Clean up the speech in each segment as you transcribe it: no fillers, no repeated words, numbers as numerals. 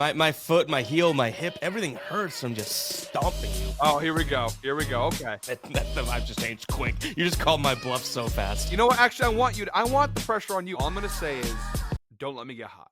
My foot, my heel, my hip, everything hurts from just stomping you. Oh, here we go. Okay. The vibe just changed quick. You just called my bluff so fast. You know what? Actually, I want the pressure on you. All I'm gonna say is, don't let me get hot.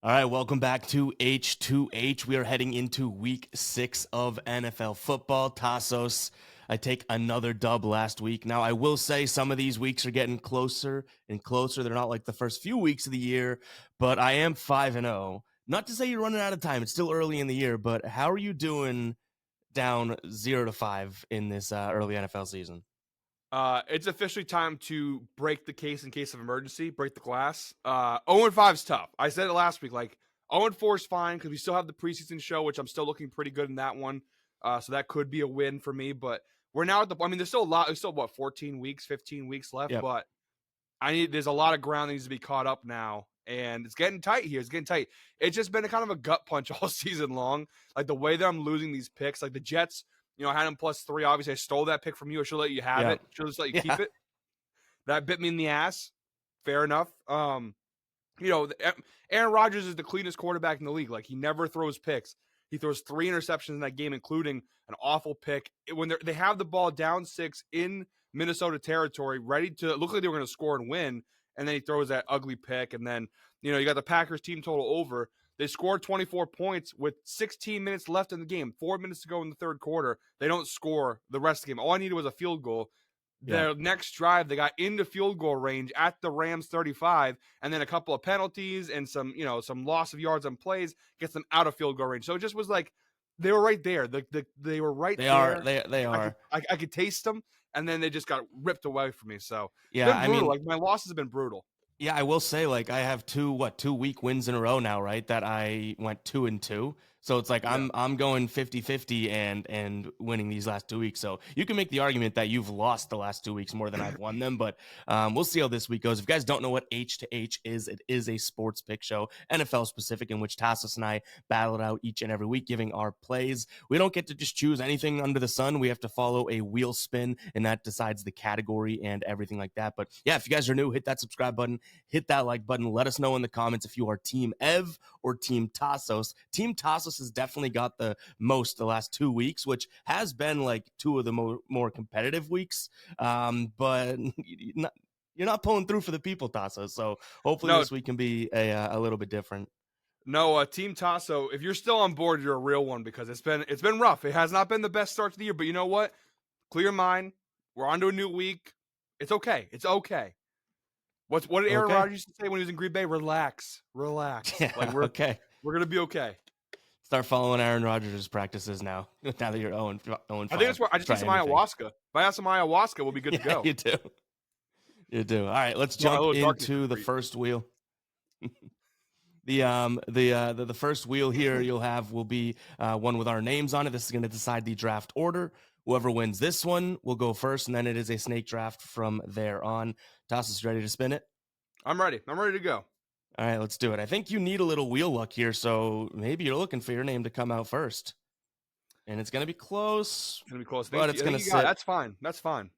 All right, welcome back to H2H. We are heading into week 6 of NFL football. Tasos, I take another dub last week. Now, I will say some of these weeks are getting closer and closer. They're not like the first few weeks of the year, but I am 5-0. Not to say you're running out of time. It's still early in the year, but how are you doing down 0-5 in this early NFL season? It's officially time to break the case in case of emergency, break the glass. 0-5 is tough. I said it last week. Like 0-4 is fine because we still have the preseason show, which I'm still looking pretty good in that one. So that could be a win for me. But we're now at there's still a lot. There's still 14 weeks, 15 weeks left. Yep. But there's a lot of ground that needs to be caught up now. And it's getting tight here. It's getting tight. It's just been a kind of a gut punch all season long. Like the way that I'm losing these picks, like the Jets. I had him +3. Obviously, I stole that pick from you. I should let you have it. Should just let you keep it. That bit me in the ass. Fair enough. Aaron Rodgers is the cleanest quarterback in the league. Like, he never throws picks. He throws 3 interceptions in that game, including an awful pick. When they have the ball down 6 in Minnesota territory, ready to look like they were going to score and win, and then he throws that ugly pick. And then, you got the Packers team total over. They scored 24 points with 16 minutes left in the game, 4 minutes to go in the third quarter. They don't score the rest of the game. All I needed was a field goal. Their next drive, they got into field goal range at the Rams 35, and then a couple of penalties and some loss of yards on plays gets them out of field goal range. So it just was like they were right there. They were right there. They are. I could taste them, and then they just got ripped away from me. So yeah, it's been brutal. My losses have been brutal. Yeah, I will say, like, I have 2 week wins in a row now, right? That I went 2-2. So it's like I'm going 50-50 and winning these last 2 weeks. So you can make the argument that you've lost the last 2 weeks more than I've won them, but we'll see how this week goes. If you guys don't know what H2H is, it is a sports pick show, NFL specific, in which Tasos and I battle it out each and every week, giving our plays. We don't get to just choose anything under the sun. We have to follow a wheel spin, and that decides the category and everything like that. But yeah, if you guys are new, hit that subscribe button, hit that like button. Let us know in the comments if you are Team Ev or Team Tasos. Team Tasos has definitely got the most the last 2 weeks, which has been like 2 of the more competitive weeks. But you're not pulling through for the people, Tasos. So hopefully this week can be a little bit different. No, Team Tasso, if you're still on board, you're a real one because it's been rough. It has not been the best start to the year, but you know what? Clear your mind. We're on to a new week. It's okay. It's okay. What did Aaron Rodgers used to say when he was in Green Bay? Relax. Yeah, like we're okay. We're gonna be okay. Start following Aaron Rodgers' practices now. Now that you're 0-5. I think that's where I just need some ayahuasca. If I have some ayahuasca, we'll be good to go. You do. All right, let's jump into the first wheel. The first wheel here will be one with our names on it. This is going to decide the draft order. Whoever wins this one will go first, and then it is a snake draft from there on. Tasos, ready to spin it? I'm ready. I'm ready to go. All right, let's do it. I think you need a little wheel luck here, so maybe you're looking for your name to come out first. And it's going to be close. It's going to be close. But it's going to sit. That's fine. That's fine.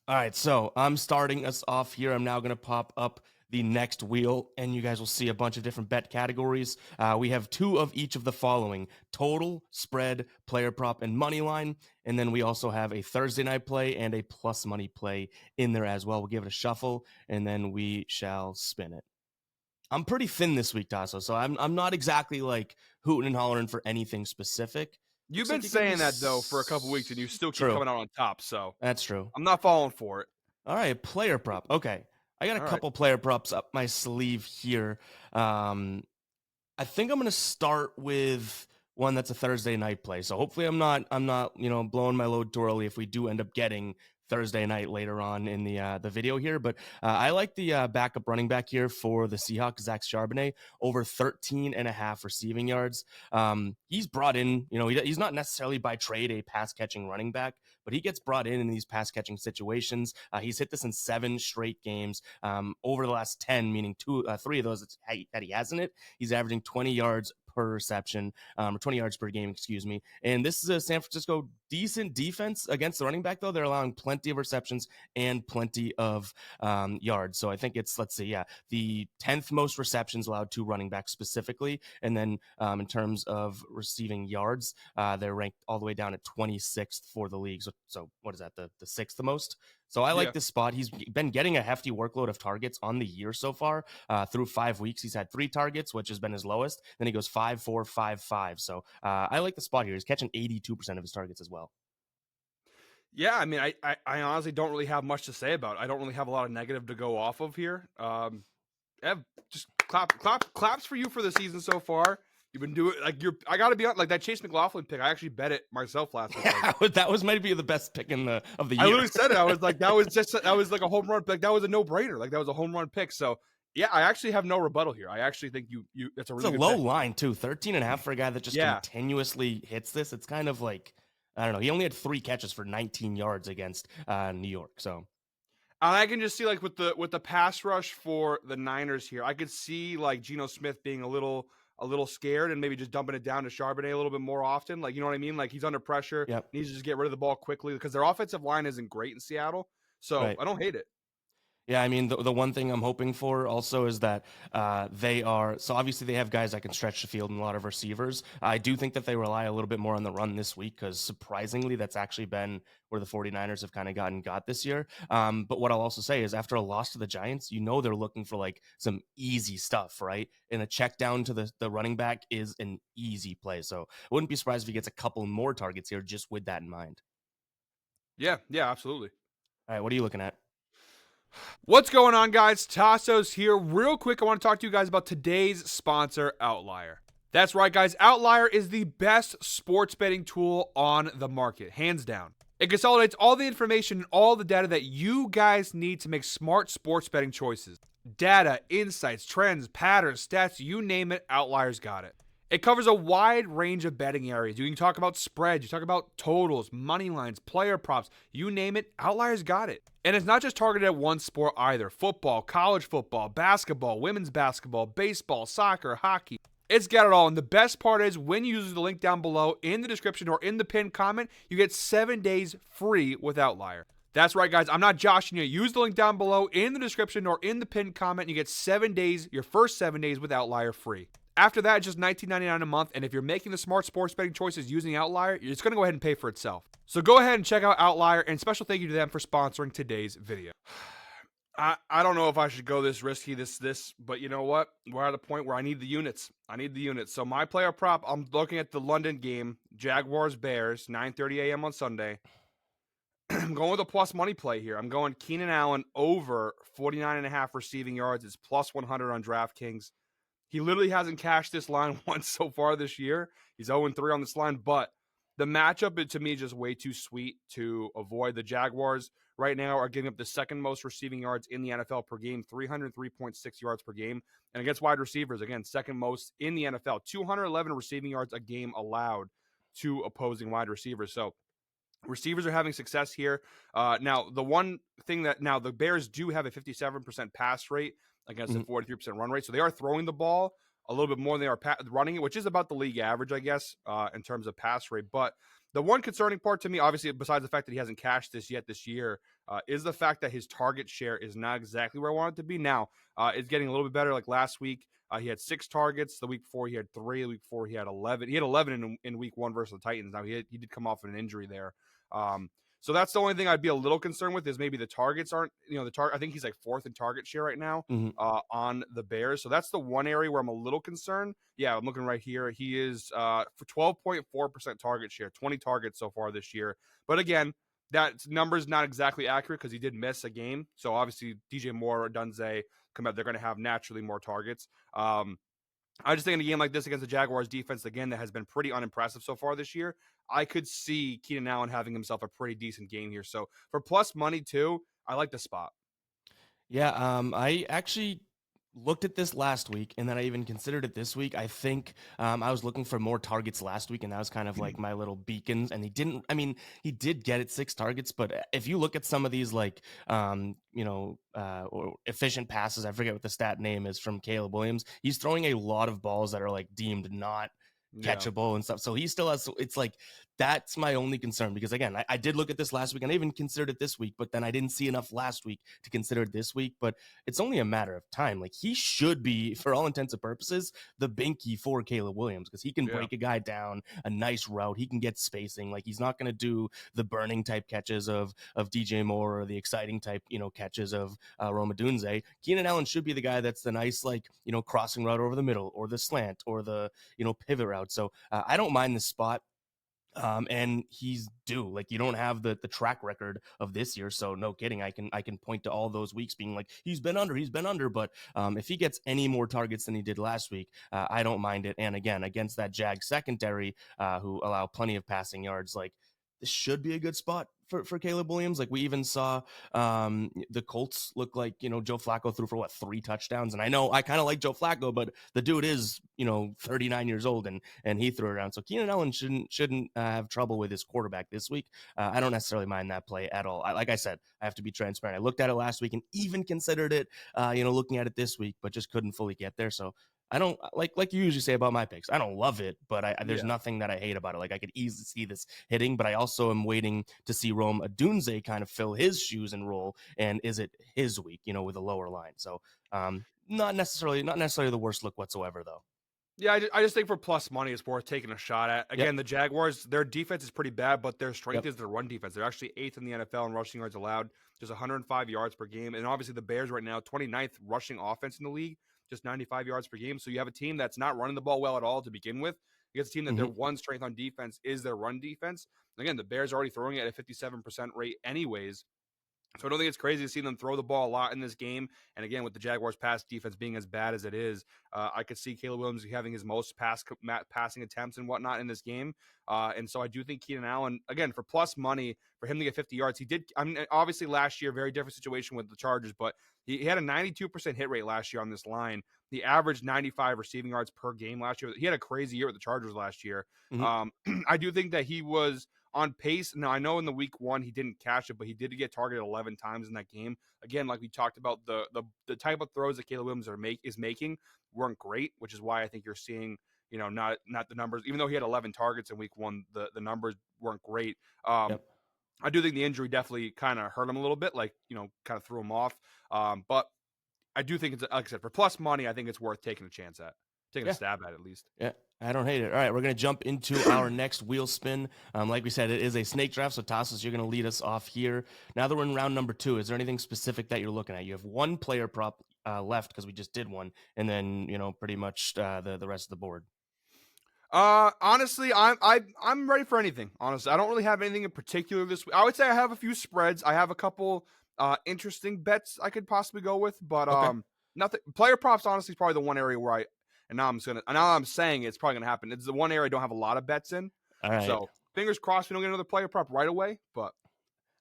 All right, so I'm starting us off here. I'm now going to pop up the next wheel, and you guys will see a bunch of different bet categories. We have 2 of each of the following: total, spread, player prop, and money line. And then we also have a Thursday night play and a plus money play in there as well. We'll give it a shuffle, and then we shall spin it. I'm pretty thin this week, Tasso, so I'm not exactly like hooting and hollering for anything specific. You've been saying that, though, for a couple weeks, and you still keep coming out on top, so. That's true. I'm not falling for it. All right, player prop. Okay. I got a couple player props up my sleeve here. I think I'm going to start with one that's a Thursday night play. So hopefully I'm not blowing my load too early if we do end up getting Thursday night later on in the video here. But I like the backup running back here for the Seahawks, Zach Charbonnet, over 13.5 receiving yards. He's brought in, he's not necessarily by trade a pass-catching running back, but he gets brought in these pass-catching situations. He's hit this in 7 straight games. Over the last 10, meaning 3 of those that he hasn't hit, he's averaging 20 yards per reception, or 20 yards per game, excuse me. And this is a San Francisco decent defense against the running back, though. They're allowing plenty of receptions and plenty of yards. So I think it's, let's see, the 10th most receptions allowed to running backs specifically. And then in terms of receiving yards, they're ranked all the way down at 26th for the league. So what is that, the sixth most? So I like this spot. He's been getting a hefty workload of targets on the year so far. Through 5 weeks, he's had 3 targets, which has been his lowest. Then he goes 5, 4, 5, 5. So I like the spot here. He's catching 82% of his targets as well. Yeah, I mean, I honestly don't really have much to say about it. I don't really have a lot of negative to go off of here. Ev, just claps for you for the season so far. You've been doing I gotta be honest, like that Chase McLaughlin pick. I actually bet it myself last week. Yeah, that was maybe the best pick of the year. I literally said it. I was like, that was like a home run pick. That was a no brainer. Like that was a home run pick. So yeah, I actually have no rebuttal here. I actually think you it's a really good low pick. Line too. 13.5 for a guy that just continuously hits this. It's kind of like, I don't know. He only had 3 catches for 19 yards against New York. So I can just see like with the pass rush for the Niners here, I could see like Geno Smith being a little scared and maybe just dumping it down to Charbonnet a little bit more often. Like, you know what I mean? Like he's under pressure, needs to just get rid of the ball quickly because their offensive line isn't great in Seattle. So I don't hate it. Yeah, I mean, the one thing I'm hoping for also is that they are, so obviously they have guys that can stretch the field and a lot of receivers. I do think that they rely a little bit more on the run this week because surprisingly, that's actually been where the 49ers have kind of got this year. But what I'll also say is after a loss to the Giants, they're looking for like some easy stuff, right? And a check down to the running back is an easy play. So I wouldn't be surprised if he gets a couple more targets here just with that in mind. Yeah, absolutely. All right, what are you looking at? What's going on, guys? Tasos here. Real quick, I want to talk to you guys about today's sponsor, Outlier. That's right, guys. Outlier is the best sports betting tool on the market, hands down. It consolidates all the information and all the data that you guys need to make smart sports betting choices. Data, insights, trends, patterns, stats, you name it, Outlier's got it. It covers a wide range of betting areas. You can talk about spreads, you talk about totals, money lines, player props, you name it, Outlier's got it. And it's not just targeted at one sport either. Football, college football, basketball, women's basketball, baseball, soccer, hockey. It's got it all. And the best part is when you use the link down below in the description or in the pinned comment, you get 7 days free with Outlier. That's right, guys. I'm not joshing you. Use the link down below in the description or in the pinned comment. And you get 7 days, your first 7 days with Outlier free. After that, just $19.99 a month, and if you're making the smart sports betting choices using Outlier, it's going to go ahead and pay for itself. So go ahead and check out Outlier, and special thank you to them for sponsoring today's video. I don't know if I should go this risky, but you know what? We're at a point where I need the units. So my player prop, I'm looking at the London game, Jaguars-Bears, 9:30 a.m. on Sunday. I'm going with a plus money play here. I'm going Keenan Allen over 49.5 receiving yards. It's plus 100 on DraftKings. He literally hasn't cashed this line once so far this year. He's 0-3 on this line, but the matchup, to me, is just way too sweet to avoid. The Jaguars right now are giving up the second most receiving yards in the NFL per game, 303.6 yards per game. And against wide receivers, again, second most in the NFL, 211 receiving yards a game allowed to opposing wide receivers. So receivers are having success here. Now, the one thing the Bears do have a 57% pass rate against a 43% run rate. So they are throwing the ball a little bit more than they are running it, which is about the league average, I guess, in terms of pass rate. But the one concerning part to me, obviously, besides the fact that he hasn't cashed this yet this year, is the fact that his target share is not exactly where I want it to be. Now, it's getting a little bit better. Like last week, he had 6 targets. The week before, he had 3. The week before, he had 11. He had 11 in week 1 versus the Titans. Now, he did come off an injury there. So that's the only thing I'd be a little concerned with is maybe the targets aren't, I think he's like 4th in target share right now on the Bears. So that's the one area where I'm a little concerned. Yeah, I'm looking right here. He is for 12.4% target share, 20 targets so far this year. But again, that number is not exactly accurate because he did miss a game. So obviously DJ Moore or Dunze come out, they're going to have naturally more targets. I just think in a game like this against the Jaguars defense, again, that has been pretty unimpressive so far this year, I could see Keenan Allen having himself a pretty decent game here. So for plus money too, I like the spot. Yeah, I actually looked at this last week, and then I even considered it this week. I think I was looking for more targets last week, and that was kind of like my little beacons. And he didn't. I mean, he did get it 6 targets, but if you look at some of these like or efficient passes, I forget what the stat name is from Caleb Williams. He's throwing a lot of balls that are like deemed not Yeah. catchable and stuff. So he still has. It's like that's my only concern because again, I did look at this last week and I even considered it this week, but then I didn't see enough last week to consider it this week. But it's only a matter of time. Like he should be, for all intents and purposes, the binky for Caleb Williams because he can Yeah. break a guy down a nice route. He can get spacing. Like he's not going to do the burning type catches of DJ Moore or the exciting type catches of Roma Dunze. Keenan Allen should be the guy that's the nice like crossing route over the middle or the slant or the pivot route. So I don't mind this spot. And he's due. Like you don't have the track record of this year, so no kidding. I can point to all those weeks being like he's been under. But if he gets any more targets than he did last week, I don't mind it. And again, against that Jag secondary, who allow plenty of passing yards, like this should be a good spot for Caleb Williams. Like we even saw the Colts look like, Joe Flacco threw for 3 touchdowns. And I know I kind of like Joe Flacco, but the dude is, 39 years old and he threw it around. So Keenan Allen shouldn't have trouble with his quarterback this week. I don't necessarily mind that play at all. Like I said, I have to be transparent. I looked at it last week and even considered it, looking at it this week, but just couldn't fully get there. So I don't like you usually say about my picks. I don't love it, but there's nothing that I hate about it. Like I could easily see this hitting, but I also am waiting to see Rome Odunze kind of fill his shoes and roll. And is it his week, with a lower line? So not necessarily the worst look whatsoever, though. Yeah, I just think for plus money, it's worth taking a shot at. Again, Yep. the Jaguars, their defense is pretty bad, but their strength Yep. is their run defense. They're actually 8th in the NFL in rushing yards allowed, just 105 yards per game. And obviously, the Bears right now, 29th rushing offense in the league, just 95 yards per game. So you have a team that's not running the ball well at all to begin with. You get a team that their one strength on defense is their run defense. Again, the Bears are already throwing it at a 57% rate anyways. So I don't think it's crazy to see them throw the ball a lot in this game. And again, with the Jaguars' pass defense being as bad as it is, I could see Caleb Williams having his most passing attempts and whatnot in this game. And so I do think Keenan Allen, again, for plus money, for him to get 50 yards, he did. I mean, obviously last year, very different situation with the Chargers, but he had a 92% hit rate last year on this line. He averaged 95 receiving yards per game last year. He had a crazy year with the Chargers last year. I do think that he was on pace. Now, I know in the week 1 he didn't catch it, but he did get targeted 11 times in that game. Again, like we talked about, the type of throws that Caleb Williams is making weren't great, which is why I think you're seeing, not the numbers. Even though he had 11 targets in week 1, the numbers weren't great. Yep. I do think the injury definitely kind of hurt him a little bit, like, kind of threw him off. But I do think it's, like I said, for plus money, I think it's worth taking a chance at. Taking a stab at least. Yeah, I don't hate it. All right, we're going to jump into our next wheel spin. Like we said, it is a snake draft, so Tasos, you're going to lead us off here. Now that we're in round number 2, is there anything specific that you're looking at? You have one player prop left because we just did one, and then, pretty much the rest of the board. Honestly, I'm ready for anything. Honestly, I don't really have anything in particular this week. I would say I have a few spreads. I have a couple interesting bets I could possibly go with, but Okay. nothing. Player props, honestly, is probably the one area where now I'm saying it's probably gonna happen. It's the one area I don't have a lot of bets in. All right. So fingers crossed we don't get another player prop right away. But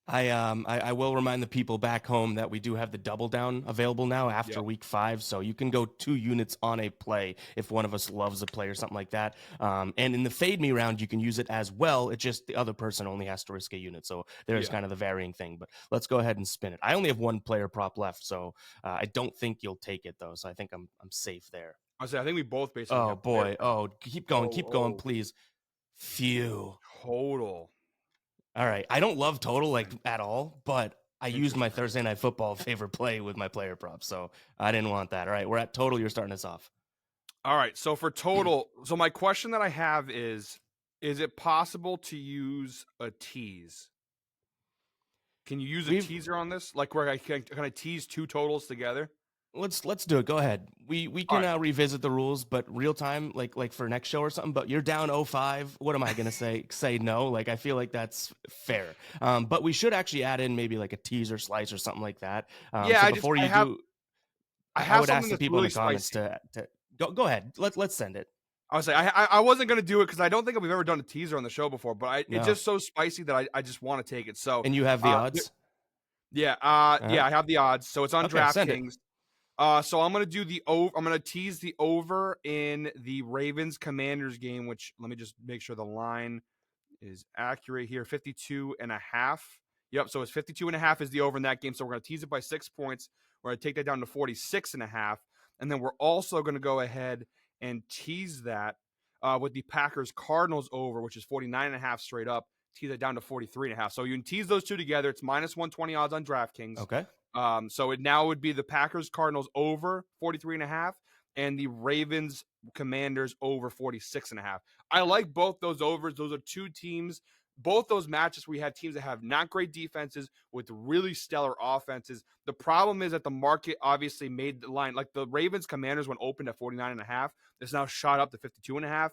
I will remind the people back home that we do have the double down available now after week 5. So you can go 2 units on a play if one of us loves a play or something like that. And in the fade me round, you can use it as well. It's just the other person only has to risk a unit. So there's kind of the varying thing. But let's go ahead and spin it. I only have one player prop left, so I don't think you'll take it though. So I think I'm safe there. I think we both basically. Oh boy. Oh, keep going, please. Phew. Total. All right. I don't love total like at all, but I used my Thursday Night Football favorite play with my player props, so I didn't want that. All right, we're at total. You're starting us off. All right. So for total, so my question that I have is it possible to use a tease? Can you use a teaser on this? Like where I can I tease 2 totals together? Let's do it. Go ahead. We can revisit the rules, but real time, like for next show or something. But you're down 0-5. What am I gonna say? Say no? Like I feel like that's fair. But we should actually add in maybe like a teaser slice or something like that. Yeah. So before I would ask the people really in the comments spicy. to go ahead. Let's send it. I was say I wasn't gonna do it because I don't think we've ever done a teaser on the show before, but it's just so spicy that I just want to take it. So and you have the odds. Yeah. I have the odds. So it's on DraftKings. So I'm gonna do the over. I'm gonna tease the over in the Ravens Commanders game, which let me just make sure the line is accurate here. 52.5. Yep. So it's 52.5 is the over in that game. So we're gonna tease it by 6 points. We're gonna take that down to 46.5, and then we're also gonna go ahead and tease that with the Packers Cardinals over, which is 49.5 straight up. Tease that down to 43.5. So you can tease those two together. It's minus 120 odds on DraftKings. Okay. So it now would be the Packers Cardinals over 43.5 and the Ravens Commanders over 46.5. I like both those overs. Those are two teams. Both those matches we have teams that have not great defenses with really stellar offenses. The problem is that the market obviously made the line like the Ravens Commanders when opened at 49.5. It's now shot up to 52.5.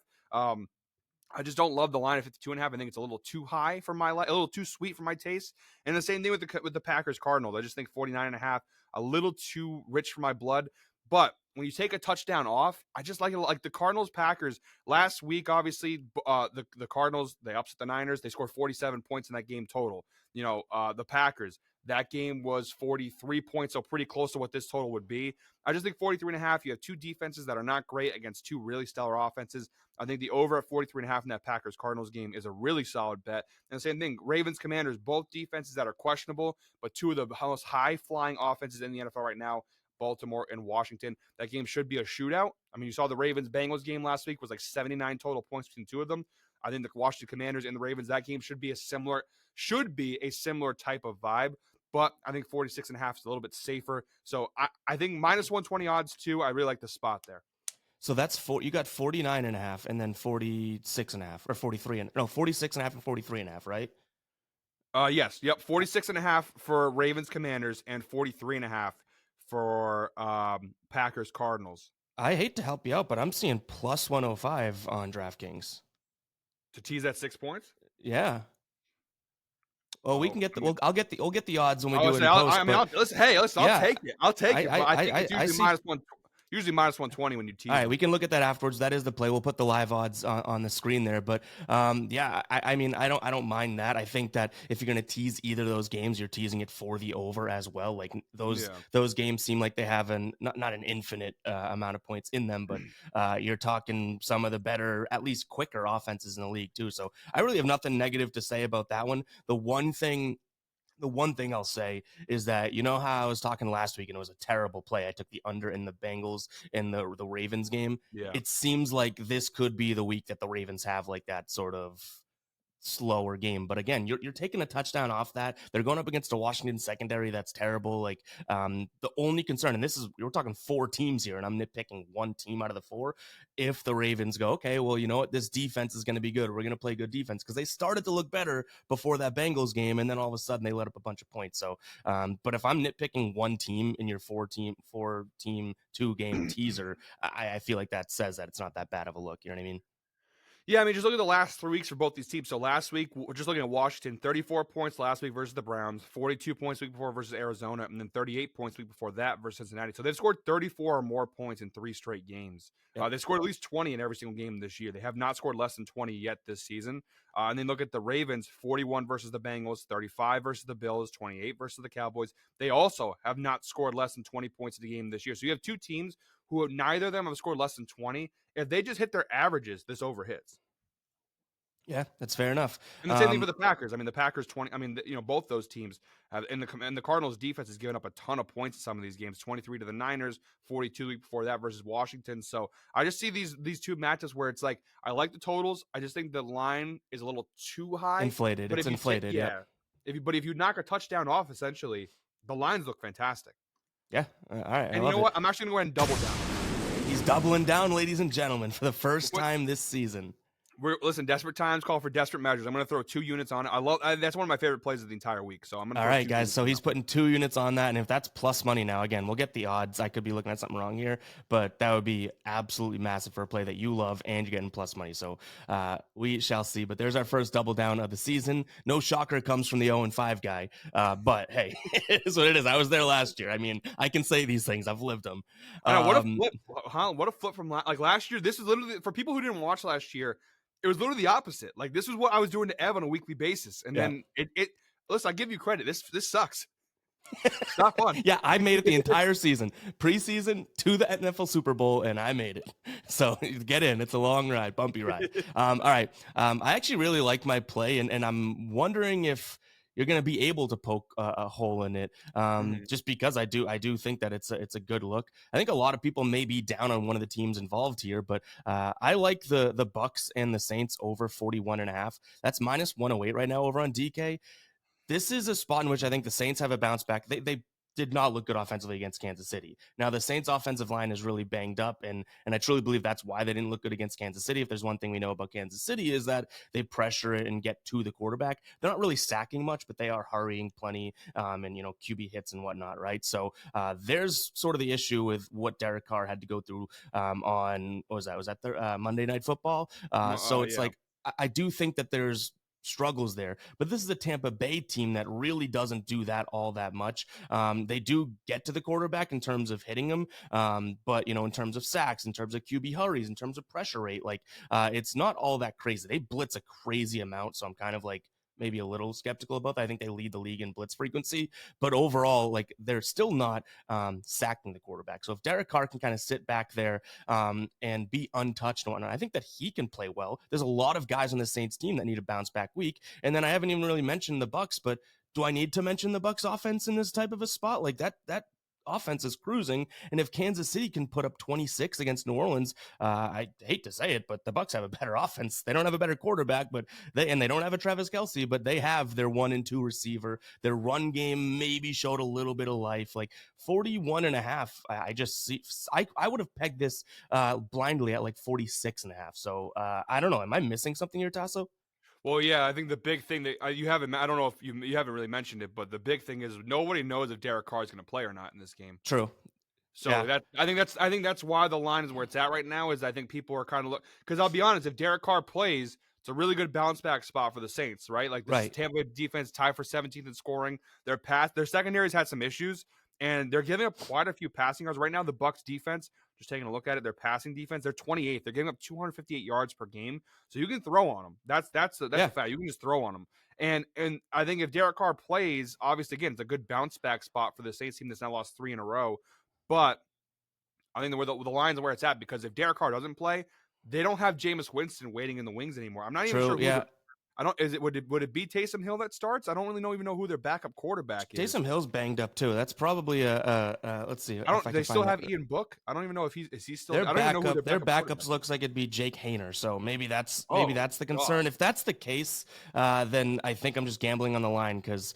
I just don't love the line of 52.5. I think it's a little too high for my a little too sweet for my taste. And the same thing with the Packers Cardinals. I just think 49.5 a little too rich for my blood. But when you take a touchdown off, I just like it. Like the Cardinals Packers last week, obviously the Cardinals they upset the Niners. They scored 47 points in that game total. The Packers. That game was 43 points, so pretty close to what this total would be. I just think 43.5, you have two defenses that are not great against two really stellar offenses. I think the over at 43.5 in that Packers-Cardinals game is a really solid bet. And the same thing, Ravens-Commanders, both defenses that are questionable, but two of the most high-flying offenses in the NFL right now, Baltimore and Washington. That game should be a shootout. I mean, you saw the Ravens-Bengals game last week was like 79 total points between two of them. I think the Washington Commanders and the Ravens, that game should be a similar type of vibe. But I think 46.5 is a little bit safer. So I think minus 120 odds too. I really like the spot there. So that's you got 49.5 and then 46.5 or 46.5 and 43.5, right? Yes. Yep. 46.5 for Ravens Commanders and 43.5 for Packers Cardinals. I hate to help you out, but I'm seeing plus 105 on DraftKings. To tease that 6 points? Yeah. Well, we can get the. We'll get the odds when we do it. Listen, I'll take it. I'll take it. But I think it's usually minus one. Usually minus 120 when you tease. All right, we can look at that afterwards. That is the play. We'll put the live odds on the screen there. But yeah, I mean, I don't mind that. I think that if you're going to tease either of those games, you're teasing it for the over as well. Like those games seem like they have not an infinite amount of points in them, but you're talking some of the better, at least quicker offenses in the league too. So I really have nothing negative to say about that one. The one thing I'll say is that, you know how I was talking last week and it was a terrible play. I took the under in the Bengals in the Ravens game. Yeah. It seems like this could be the week that the Ravens have like that sort of slower game. But again, you're taking a touchdown off that. They're going up against a Washington secondary that's terrible. Like the only concern, and we're talking 4 teams here, and I'm nitpicking one team out of the 4. If the Ravens go, okay, well, you know what, this defense is going to be good. We're going to play good defense because they started to look better before that Bengals game, and then all of a sudden they let up a bunch of points. So, but if I'm nitpicking one team in your 4-team 2-game teaser, I feel like that says that it's not that bad of a look. You know what I mean? Yeah, I mean, just look at the last 3 weeks for both these teams. So last week, we're just looking at Washington, 34 points last week versus the Browns, 42 points the week before versus Arizona, and then 38 points the week before that versus Cincinnati. So they've scored 34 or more points in 3 straight games. Yep. They scored at least 20 in every single game this year. They have not scored less than 20 yet this season. And then look at the Ravens, 41 versus the Bengals, 35 versus the Bills, 28 versus the Cowboys. They also have not scored less than 20 points in the game this year. So you have 2 teams who neither of them have scored less than 20. If they just hit their averages, this over hits. Yeah, that's fair enough. And the same thing for the Packers. I mean, the Packers 20. I mean, both those teams have, and the Cardinals defense has given up a ton of points in some of these games. 23 to the Niners, 42 the week before that versus Washington. So I just see these two matches where it's like I like the totals. I just think the line is a little too high, inflated. It's inflated. Yeah. If you knock a touchdown off, essentially the lines look fantastic. Yeah. All right. And you know what? I'm actually going to go ahead and double down. He's doubling down, ladies and gentlemen, for the first time this season. Listen, desperate times call for desperate measures. I'm going to throw 2 units on it. That's one of my favorite plays of the entire week. So I'm going to. All right, guys. So he's putting 2 units on that, and if that's plus money now, again, we'll get the odds. I could be looking at something wrong here, but that would be absolutely massive for a play that you love, and you're getting plus money. So we shall see. But there's our first double down of the season. No shocker comes from the 0-5 guy. But hey, it is what it is. I was there last year. I mean, I can say these things. I've lived them. What a flip! What a flip from last year. This is literally for people who didn't watch last year. It was literally the opposite. Like this is what I was doing to Ev on a weekly basis, and then it. Listen, I give you credit. This sucks. It's not fun. Yeah, I made it the entire season, preseason to the NFL Super Bowl, and I made it. So get in. It's a long ride, bumpy ride. All right. I actually really like my play, and I'm wondering if you're going to be able to poke a hole in it, Mhm. just because I do think that it's a good look. I think a lot of people may be down on one of the teams involved here, but I like the Bucks and the Saints over 41.5. That's minus 108 right now over on DK. This is a spot in which I think the Saints have a bounce back. They did not look good offensively against Kansas City. Now the Saints offensive line is really banged up, and I truly believe that's why they didn't look good against Kansas City. If there's one thing we know about Kansas City is that they pressure it and get to the quarterback. They're not really sacking much, but they are hurrying plenty, and QB hits and whatnot, right? So there's sort of the issue with what Derek Carr had to go through on what was that? Was that the Monday Night Football? So it's Yeah. like I do think that there's struggles there. But this is a Tampa Bay team that really doesn't do that all that much. They do get to the quarterback in terms of hitting him, but in terms of sacks, in terms of QB hurries, in terms of pressure rate, like it's not all that crazy. They blitz a crazy amount, so I'm kind of like maybe a little skeptical about that. I think they lead the league in blitz frequency, but overall, like they're still not sacking the quarterback. So if Derek Carr can kind of sit back there and be untouched and whatnot, I think that he can play well. There's a lot of guys on the Saints team that need a bounce back week, and then I haven't even really mentioned the Bucks, but do I need to mention the Bucks offense in this type of a spot? Like that offense is cruising, and if Kansas City can put up 26 against New Orleans, I hate to say it, but the Bucks have a better offense. They don't have a better quarterback, but they don't have a Travis Kelce, but they have their 1 and 2 receiver. Their run game maybe showed a little bit of life. Like 41.5, I just see. I would have pegged this blindly at like 46.5. So I don't know. Am I missing something here, Tasso? Well, yeah, I think the big thing that you haven't, I don't know if you haven't really mentioned it, but the big thing is nobody knows if Derek Carr is going to play or not in this game. True. So Yeah. that I think that's why the line is where it's at right now. Is I think people are kind of look because I'll be honest, if Derek Carr plays, it's a really good bounce back spot for the Saints, right? Like this is Right. Tampa Bay defense tied for 17th in scoring. Their secondary's had some issues, and they're giving up quite a few passing yards right now. The Bucks defense, just taking a look at it, their passing defense, they're 28th. They're giving up 258 yards per game, so you can throw on them. That's a Yeah. fact. You can just throw on them. And I think if Derek Carr plays, obviously again, it's a good bounce back spot for the Saints team that's now lost 3 in a row, but I think the lines are where it's at because if Derek Carr doesn't play, they don't have Jameis Winston waiting in the wings anymore. I'm not even True. sure who Yeah. I don't. Is it would it be Taysom Hill that starts? I don't really even know who their backup quarterback is. Taysom Hill's banged up too. That's probably a let's see I if don't. I They can still find have that. Ian Book. I don't even know if he's still. Their I don't even know who backup, their quarterback backups is. looks like it'd be Jake Hayner. So maybe that's Oh the God. concern. If that's the case, then I think I'm just gambling on the line because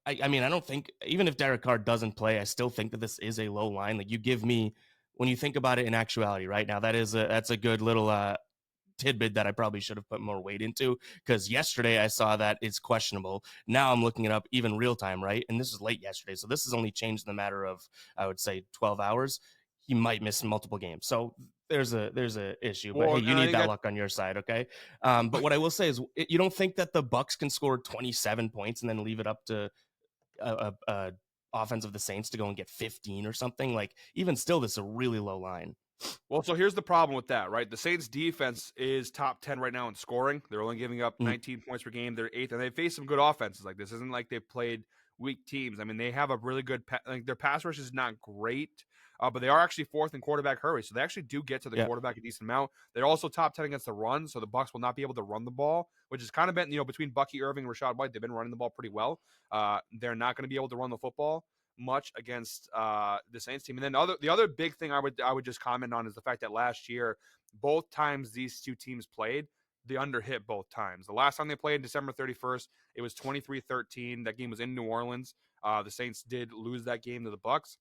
I mean I don't think even if Derek Carr doesn't play, I still think that this is a low line. Like you give me when you think about it in actuality, right now that's a good little tidbit that I probably should have put more weight into because yesterday I saw that it's questionable. Now I'm looking it up even real time, right? And this is late yesterday. So this has only changed in the matter of, I would say, 12 hours. He might miss multiple games. So there's a issue, but hey, Well, you and I need think that that luck on your side, okay? But what I will say is, you don't think that the Bucks can score 27 points and then leave it up to a offense of the Saints to go and get 15 or something? Like even still, this is a really low line. Well, so here's the problem with that, right? The Saints defense is top 10 right now in scoring. They're only giving up Mm, 19 points per game. They're eighth, and they face some good offenses. Like this isn't like they've played weak teams. I mean, they have a really good like their pass rush is not great, but they are actually fourth in quarterback hurry. So they actually do get to the yeah, quarterback a decent amount. They're also top 10 against the run. So the Bucks will not be able to run the ball, which has kind of been, between Bucky Irving and Rashad White, they've been running the ball pretty well. They're not going to be able to run the football much against the Saints team. And then the other big thing I would just comment on is the fact that last year, both times these two teams played, the under hit both times. The last time they played, December 31st, it was 23-13. That game was in New Orleans. The Saints did lose that game to the Bucks.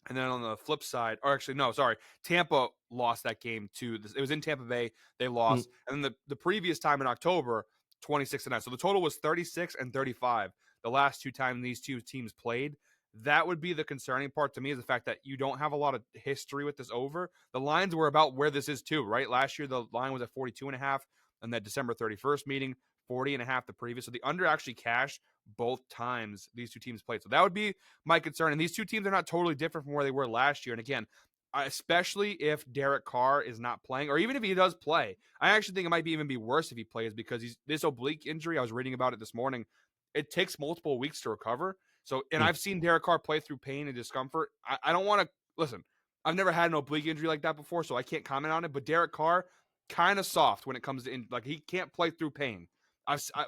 And then on the flip side, or actually, no, sorry, Tampa lost that game too. It was in Tampa Bay. They mm, lost. And then the previous time in October, 26-9. So the total was 36 and 35. The last two times these two teams played. That would be the concerning part to me is the fact that you don't have a lot of history with this over. The lines were about where this is too, right? Last year, the line was at 42.5 and that December 31st meeting, 40.5 the previous. So the under actually cashed both times these two teams played. So that would be my concern. And these two teams are not totally different from where they were last year. And again, especially if Derek Carr is not playing, or even if he does play, I actually think it might even be worse if he plays because he's this oblique injury. I was reading about it this morning. It takes multiple weeks to recover. So, and Mm. I've seen Derek Carr play through pain and discomfort. I don't want to listen. I've never had an oblique injury like that before, so I can't comment on it. But Derek Carr, kind of soft when it comes to like he can't play through pain.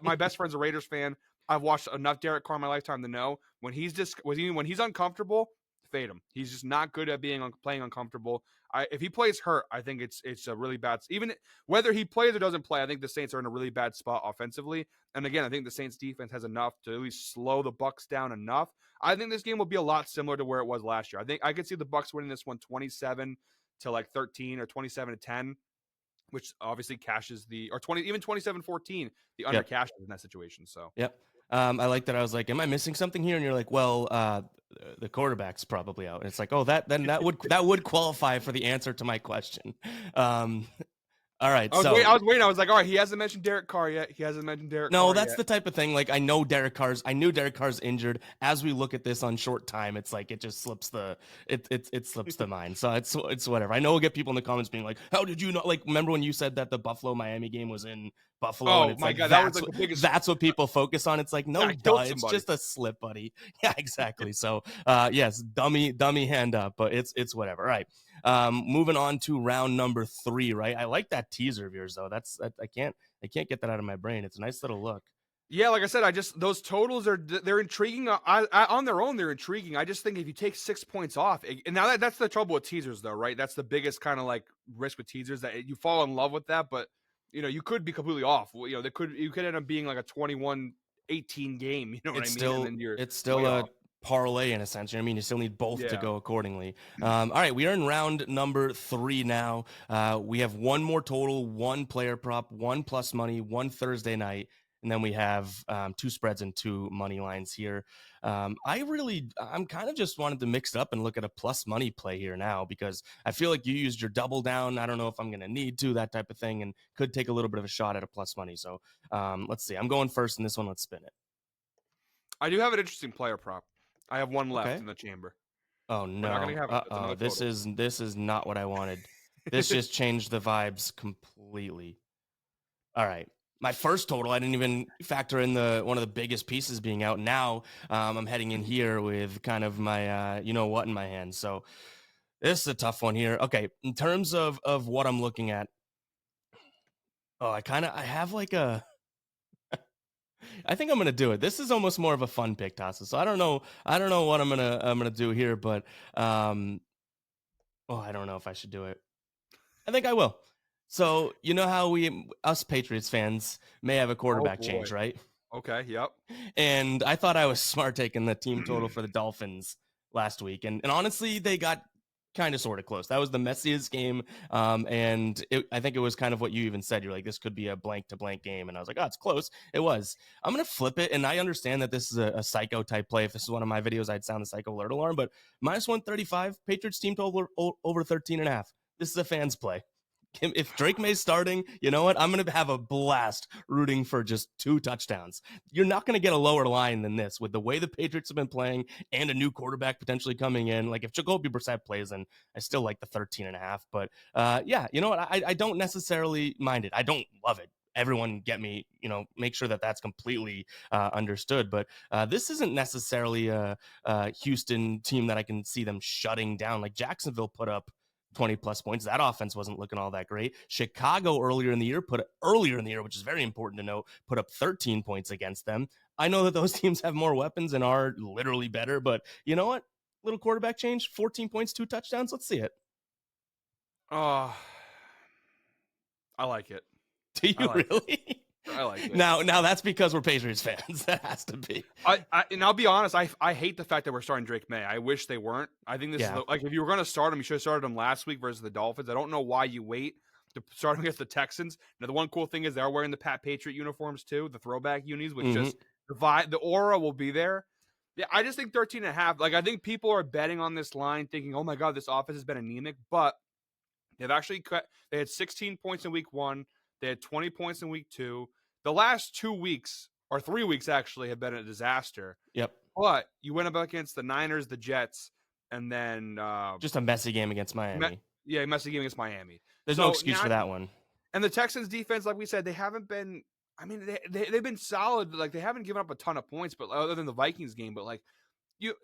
My best friend's a Raiders fan. I've watched enough Derek Carr in my lifetime to know when he's when he's uncomfortable, fade him. He's just not good at playing uncomfortable. If he plays hurt, I think it's a really bad. Even whether he plays or doesn't play, I think the Saints are in a really bad spot offensively. And again, I think the Saints defense has enough to at least slow the Bucks down enough. I think this game will be a lot similar to where it was last year. I think I could see the Bucks winning this one 27 to like 13 or 27 to 10, which obviously cashes the or 20 even 27-14, the under cashes in that situation. So yep. I like that. I was like, am I missing something here? And you're like, well, the quarterback's probably out. And it's like, oh, that would qualify for the answer to my question. All right. I was waiting. I was like, all right, he hasn't mentioned Derek Carr yet. He hasn't mentioned Derek Carr No, that's yet. the type of thing. Like I knew Derek Carr's injured. As we look at this on short time, it's like it just slips the slips the mind. So it's whatever. I know we'll get people in the comments being like, how did you know? Like, remember when you said that the Buffalo Miami game was in Buffalo? Oh and it's my like, God, that was like the biggest. That's what people focus on. It's like, no, it's just a slip, buddy. Yeah, exactly. So yes, dummy hand up, but it's whatever. All right. Moving on to round number 3, right? I like that teaser of yours though. I can't get that out of my brain. It's a nice little look. Yeah, like I said, those totals they're intriguing. On their own, they're intriguing. I just think if you take 6 points off, and now that's the trouble with teasers, though, right? That's the biggest kind of like risk with teasers that you fall in love with that, but you could be completely off. You could end up being like a 21-18 game. You know what I mean? And then it's still a parlay in a sense. You know what I mean? You still need both to go accordingly. All right, we are in round number 3 now. We have one more total, one player prop, one plus money, one Thursday night. And then we have 2 spreads and 2 money lines here. I'm kind of just wanted to mix it up and look at a plus money play here now because I feel like you used your double down. I don't know if I'm going to need to, that type of thing, and could take a little bit of a shot at a plus money. So let's see. I'm going first in this one. Let's spin it. I do have an interesting player prop. I have one left in the chamber. Oh no! This is not what I wanted. This just changed the vibes completely. All right. My first total, I didn't even factor in one of the biggest pieces being out. Now I'm heading in here with kind of my in my hand. So this is a tough one here. Okay, in terms of what I'm looking at, I have like a. I think I'm gonna do it. This is almost more of a fun pick, Tasos. So I don't know what I'm gonna do here, but I don't know if I should do it. I think I will. So you know how us Patriots fans may have a quarterback change, right? Okay, yep. And I thought I was smart taking the team total for the Dolphins last week, and honestly, they got kind of sort of close. That was the messiest game, and I think it was kind of what you even said. You're like, this could be a blank to blank game, and I was like, oh, it's close. It was. I'm gonna flip it, and I understand that this is a psycho type play. If this is one of my videos, I'd sound the psycho alert alarm. But minus 135, Patriots team total over 13.5. This is a fans play. If Drake May's starting, you know what? I'm going to have a blast rooting for just 2 touchdowns. You're not going to get a lower line than this with the way the Patriots have been playing and a new quarterback potentially coming in. Like if Jacoby Brissett plays, then I still like the 13.5. But yeah, you know what? I don't necessarily mind it. I don't love it. Everyone get me, make sure that that's completely understood. But this isn't necessarily a Houston team that I can see them shutting down. Like Jacksonville put up 20 plus points. That offense wasn't looking all that great. Chicago earlier in the year, which is very important to note, put up 13 points against them. I know that those teams have more weapons and are literally better, but you know what? Little quarterback change, 14 points, 2 touchdowns. Let's see it. Oh, I like it. Do you really? I like it. Now that's because we're Patriots fans. That has to be. And I'll be honest, I hate the fact that we're starting Drake May. I wish they weren't. I think this is like if you were going to start him, you should have started him last week versus the Dolphins. I don't know why you wait to start him against the Texans. Now the one cool thing is they're wearing the Pat Patriot uniforms too, the throwback unis, which just the aura will be there. Yeah, I just think 13.5. Like I think people are betting on this line, thinking, "Oh my God, this offense has been anemic," but they've actually they had 16 points in week 1. They had 20 points in week 2. The last 2 weeks, or 3 weeks actually, have been a disaster. Yep. But you went up against the Niners, the Jets, and then just a messy game against Miami. Messy game against Miami. There's no excuse for that one. And the Texans defense, like we said, they haven't been. I mean, they've been solid. Like they haven't given up a ton of points, but other than the Vikings game, but like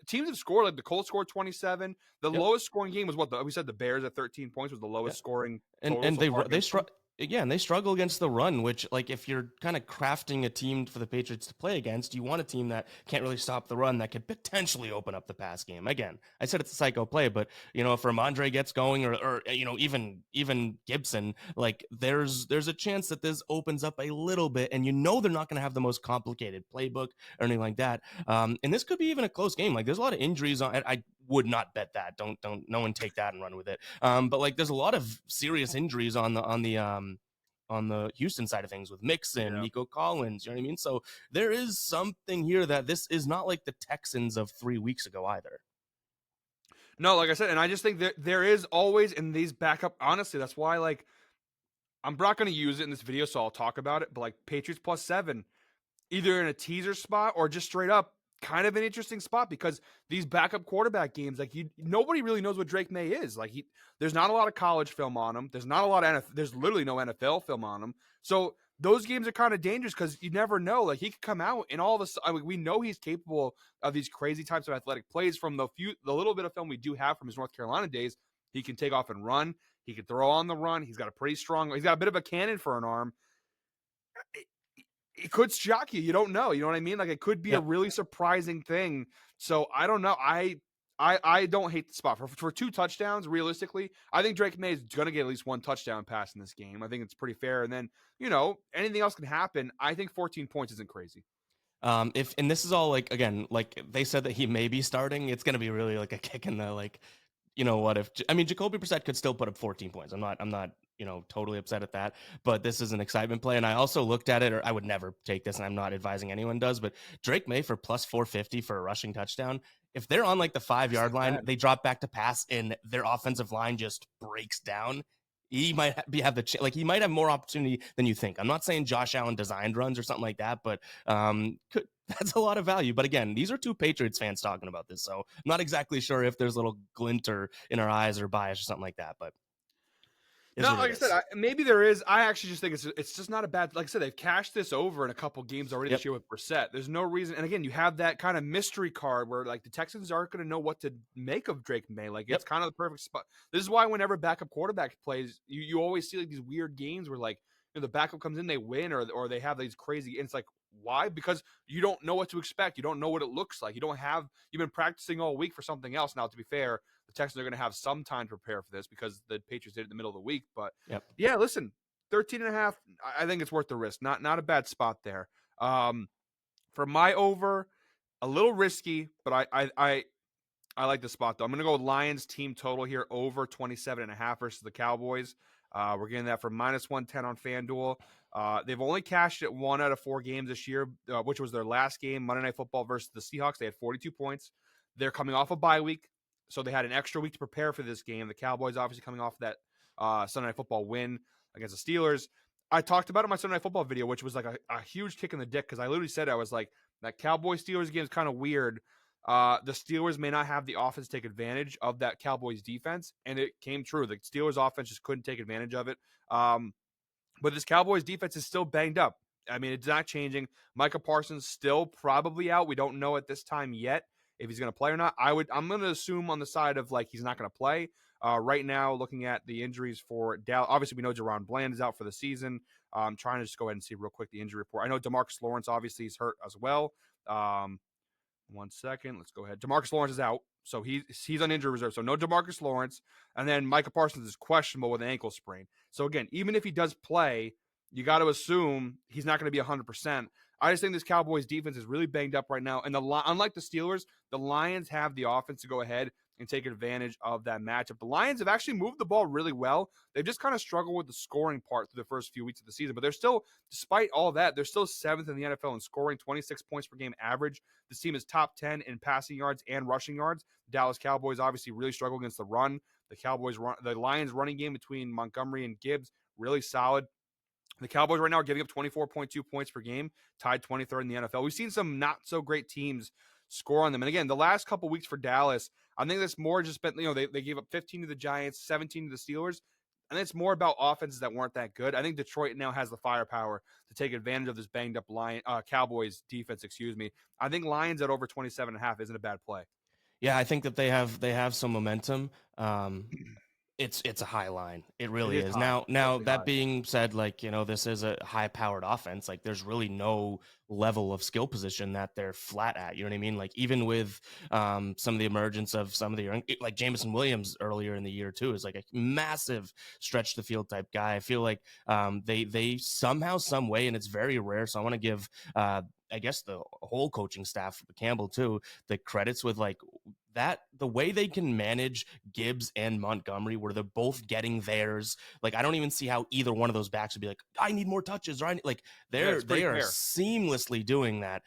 teams have scored, like the Colts scored 27. The Yep. lowest scoring game was we said the Bears at 13 points was the Yeah. lowest scoring And total and so far they against them. yeah, and they struggle against the run, which like if you're kind of crafting a team for the Patriots to play against, you want a team that can't really stop the run that could potentially open up the pass game. Again, I said it's a psycho play, but you know, if Ramondre gets going or you know, even Gibson, like there's a chance that this opens up a little bit, and you know they're not going to have the most complicated playbook or anything like that. And this could be even a close game. Like there's a lot of injuries on. I would not bet that. Don't no one take that and run with it. But like there's a lot of serious injuries on the Houston side of things with Mixon, Yeah. Nico Collins, you know what I mean? So there is something here that this is not like the Texans of 3 weeks ago either. No, like I said, and I just think that there is always in these backup. Honestly, that's why like I'm not going to use it in this video, so I'll talk about it. But like Patriots +7, either in a teaser spot or just straight up kind of an interesting spot because these backup quarterback games, like nobody really knows what Drake May is. Like there's not a lot of college film on him. There's not a lot of there's literally no NFL film on him. So those games are kind of dangerous because you never know. Like he could come out and all of a sudden, I mean, we know he's capable of these crazy types of athletic plays from the little bit of film we do have from his North Carolina days. He can take off and run. He can throw on the run. He's got a bit of a cannon for an arm. It could shock you. You don't know. You know what I mean? Like it could be a really surprising thing. So I don't know. I don't hate the spot for 2 touchdowns. Realistically, I think Drake May is gonna get at least 1 touchdown pass in this game. I think it's pretty fair. And then anything else can happen. I think 14 points isn't crazy. If and this is all like again, like they said that he may be starting, it's gonna be really like a kick in the like, you know what if I mean Jacoby Brissett could still put up 14 points. I'm not you know totally upset at that, but this is an excitement play. And I also looked at it, or I would never take this, and I'm not advising anyone does, but Drake May for plus 450 for a rushing touchdown. If they're on like the 5-yard line, they drop back to pass, and their offensive line just breaks down. He might he might have more opportunity than you think. I'm not saying Josh Allen designed runs or something like that, but that's a lot of value. But again, these are 2 Patriots fans talking about this, so I'm not exactly sure if there's a little glinter in our eyes or bias or something like that. But no, like I said, maybe there is. I actually just think it's just not a bad. Like I said, they've cashed this over in a couple games already this year with Brissett. There's no reason. And again, you have that kind of mystery card where like the Texans aren't going to know what to make of Drake May. Like it's kind of the perfect spot. This is why whenever backup quarterback plays, you always see like these weird games where like the backup comes in, they win, or they have these crazy. And it's like why? Because you don't know what to expect. You don't know what it looks like. You've been practicing all week for something else. Now, to be fair, the Texans are going to have some time to prepare for this because the Patriots did it in the middle of the week. But yeah, listen, 13.5, I think it's worth the risk. Not a bad spot there. For my over, a little risky, but I like the spot though. I'm going to go Lions team total here over 27.5 versus the Cowboys. We're getting that for -110 on FanDuel. They've only cashed it 1 out of 4 games this year, which was their last game, Monday Night Football versus the Seahawks. They had 42 points. They're coming off a bye week, so they had an extra week to prepare for this game. The Cowboys obviously coming off that Sunday Night Football win against the Steelers. I talked about it in my Sunday Night Football video, which was like a huge kick in the dick because I literally said I was like, that Cowboys-Steelers game is kind of weird. The Steelers may not have the offense to take advantage of that Cowboys defense, and it came true. The Steelers offense just couldn't take advantage of it. But this Cowboys defense is still banged up. I mean, it's not changing. Micah Parsons still probably out. We don't know at this time yet if he's going to play or not. I'm going to assume on the side of like he's not going to play. Right now, looking at the injuries for Dallas, obviously we know Jaron Bland is out for the season. I'm trying to just go ahead and see real quick the injury report. I know DeMarcus Lawrence obviously is hurt as well. 1 second. Let's go ahead. DeMarcus Lawrence is out, so he's on injury reserve. So no DeMarcus Lawrence. And then Micah Parsons is questionable with an ankle sprain. So again, even if he does play, you got to assume he's not going to be 100%. I just think this Cowboys defense is really banged up right now. And unlike the Steelers, the Lions have the offense to go ahead and take advantage of that matchup. The Lions have actually moved the ball really well. They've just kind of struggled with the scoring part through the first few weeks of the season. But they're still, despite all that, they're still 7th in the NFL in scoring, 26 points per game average. This team is top 10 in passing yards and rushing yards. Dallas Cowboys obviously really struggle against the run. The Lions running game between Montgomery and Gibbs, really solid. The Cowboys right now are giving up 24.2 points per game, tied 23rd in the NFL. We've seen some not so great teams score on them. And again, the last couple weeks for Dallas, I think that's more just been, they gave up 15 to the Giants, 17 to the Steelers. And it's more about offenses that weren't that good. I think Detroit now has the firepower to take advantage of this banged up Cowboys defense. Excuse me. I think Lions at over 27.5 isn't a bad play. Yeah, I think that they have some momentum. Um, it's a high line. It It really is is. high, Now especially that high. being said, like, this is a high powered offense. Like, there's really no level of skill position that they're flat at. You know what I mean? Like, even with some of the emergence of some of the young, like Jameson Williams earlier in the year too, is like a massive stretch the field type guy. I feel like they somehow, some way, and it's very rare. So I want to give I guess the whole coaching staff, Campbell too, the credits with like that the way they can manage Gibbs and Montgomery, where they're both getting theirs. Like, I don't even see how either one of those backs would be like, I need more touches, or I need, like, Yeah, it's they pretty are fair. seamlessly doing that.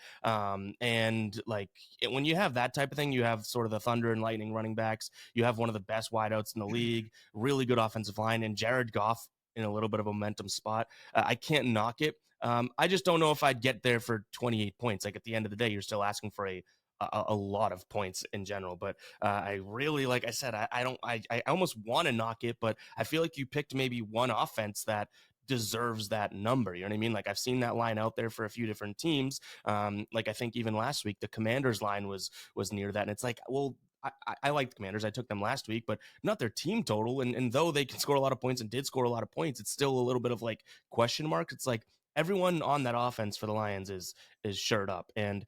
And like when you have that type of thing, you have sort of the thunder and lightning running backs. You have one of the best wideouts in the league, really good offensive line, and Jared Goff in a little bit of a momentum spot. I can't knock it. I just don't know if I'd get there for 28 points. Like, at the end of the day, you're still asking for a lot of points in general. But I really, like I said, I almost want to knock it, but I feel like you picked maybe one offense that deserves that number. You know what I mean? Like, I've seen that line out there for a few different teams. Like, I think even last week, the Commanders line was near that. And it's like, well, I like the Commanders. I took them last week, but not their team total. And though they can score a lot of points and did score a lot of points, it's still a little bit of like question marks. It's like everyone on that offense for the Lions is shirt up, and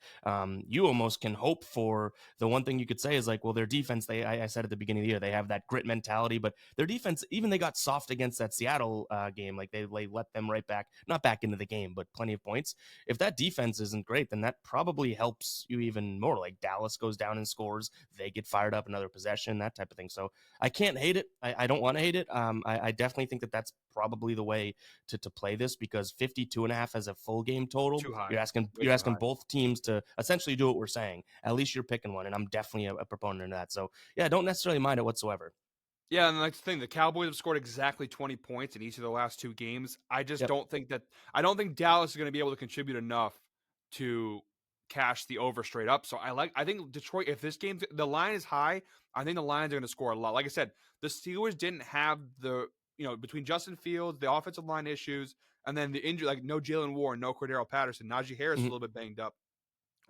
you almost can hope for the one thing you could say is like, well, their defense. I said at the beginning of the year, they have that grit mentality, but their defense, even they got soft against that Seattle game, like they let them right back, not back into the game, but plenty of points. If that defense isn't great, then that probably helps you even more. Like, Dallas goes down and scores, they get fired up, another possession, that type of thing. So I can't hate it. I don't want to hate it. I definitely think that that's probably the way to play this, because 52.5 as a full game total, Too high. you're asking Way too high. both teams to essentially do what we're saying. At least you're picking one, and I'm definitely a proponent of that. So yeah, don't necessarily mind it whatsoever. Yeah, and that's the thing. The Cowboys have scored exactly 20 points in each of the last two games. I just Yep. don't think that I don't think Dallas is going to be able to contribute enough to cash the over straight up. So I think Detroit, if this game the line is high, I think the Lions are going to score a lot. Like I said, the Steelers didn't have between Justin Fields, the offensive line issues, and then the injury, like no Jalen Warren, no Cordero Patterson, Najee Harris is a Mhm. little bit banged up.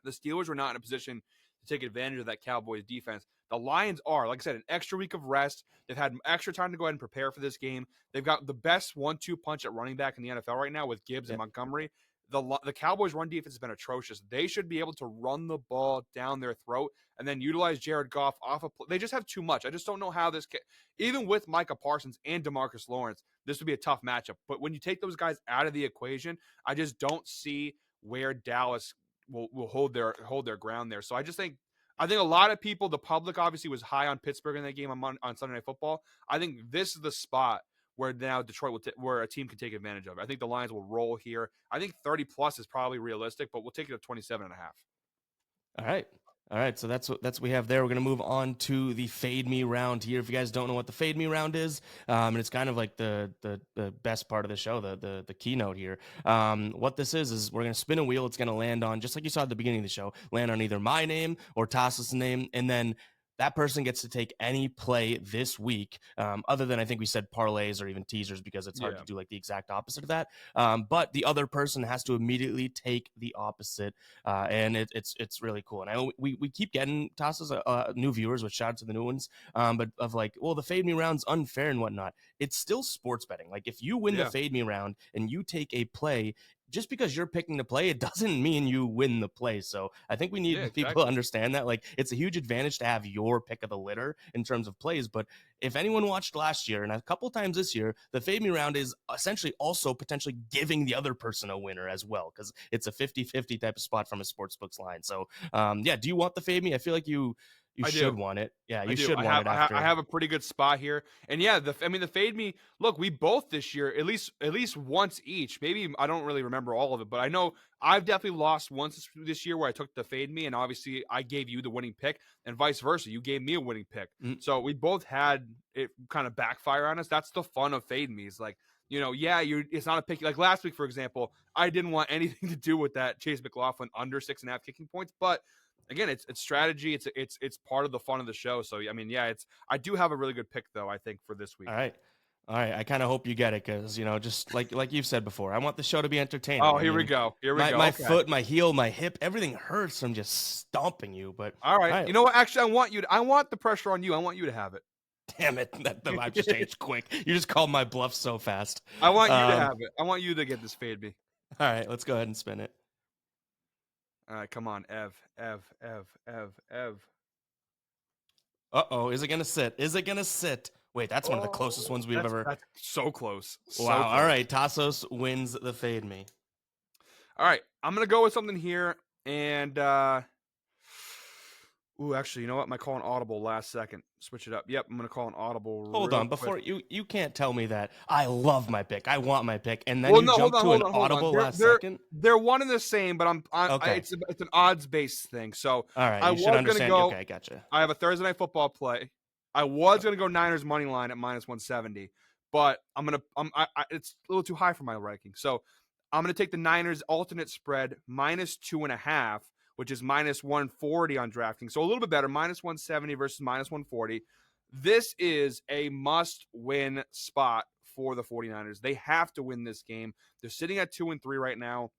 The Steelers were not in a position to take advantage of that Cowboys defense. The Lions are, like I said, an extra week of rest. They've had extra time to go ahead and prepare for this game. They've got the best 1-2 punch at running back in the NFL right now with Gibbs and Yep. Montgomery. The Cowboys' run defense has been atrocious. They should be able to run the ball down their throat and then utilize Jared Goff off of. They just have too much. I just don't know how even with Micah Parsons and DeMarcus Lawrence, this would be a tough matchup. But when you take those guys out of the equation, I just don't see where Dallas will hold their ground there. So I think a lot of people, the public obviously was high on Pittsburgh in that game on Sunday Night Football. I think this is the spot where now Detroit where a team can take advantage of it. I think the Lions will roll here. I think 30 plus is probably realistic, but we'll take it to 27.5. All right. All right, so that's what we have there. We're gonna move on to the fade me round here. If you guys don't know what the fade me round is, and it's kind of like the best part of the show, the keynote here. What this is we're gonna spin a wheel. It's gonna land on, just like you saw at the beginning of the show, land on either my name or Tasos' name, and then that person gets to take any play this week, other than I think we said parlays or even teasers, because it's hard Yeah. to do like the exact opposite of that. But the other person has to immediately take the opposite, and it's really cool. And I know we keep getting tosses new viewers, which shout out to the new ones, but of like, well, the fade me round's unfair and whatnot. It's still sports betting. Like, if you win the Yeah. fade me round and you take a play, just because you're picking to play, it doesn't mean you win the play. So I think we Yeah, need people to exactly. understand that. Like, it's a huge advantage to have your pick of the litter in terms of plays. But if anyone watched last year and a couple times this year, the fade me round is essentially also potentially giving the other person a winner as well, because it's a 50-50 type of spot from a sportsbook's line. So yeah, do you want the fade me? I feel like you I should do. want it. Yeah, I you do. should want it I after. have a pretty good spot here, and yeah, the fade me. Look, we both this year at least once each. Maybe I don't really remember all of it, but I know I've definitely lost once this year where I took the fade me, and obviously I gave you the winning pick, and vice versa. You gave me a winning pick, Mm, so we both had it kind of backfire on us. That's the fun of fade me. Is like yeah, it's not a pick. Like last week, for example, I didn't want anything to do with that Chase McLaughlin under 6.5 kicking points, but again, it's strategy. It's part of the fun of the show. So I mean, yeah, I do have a really good pick though. I think for this week. all right. All right, I kind of hope you get it because just like you've said before, I want the show to be entertaining. Oh, I here we mean, go. Here we my go. my Okay. foot, my heel, my hip, everything hurts from just stomping you. But All all right. right, You know what? Actually, I want the pressure on you. I want you to have it. damn it, that the vibe just changed quick. You just called my bluff so fast. I want you to Um, have it. I want you to get this fade me. all right, let's go ahead and spin it. All right, come on, Ev. Is it gonna sit? Is it gonna sit? Wait, that's one of the closest ones we've ever. That's so close. So Wow. close. All right, Tasos wins the fade me. All right, I'm gonna go with something here, and actually, you know what? I might call an audible last second. Switch it up. Yep, I'm gonna call an audible Hold real on, quick. before you can't tell me that I love my pick. I want my pick, and then Well, you no, hold jump on, to an hold on. audible last second. They're one and the same, but Okay. it's an odds based thing. So All right, I you should was gonna understand. go. Okay, gotcha. I have a Thursday night football play. I was gonna go Niners money line at -170, but it's a little too high for my ranking. So I'm gonna take the Niners alternate spread -2.5, which is -140 on DraftKings. So a little bit better, -170 versus -140. This is a must-win spot for the 49ers. They have to win this game. They're sitting at 2-3 right now.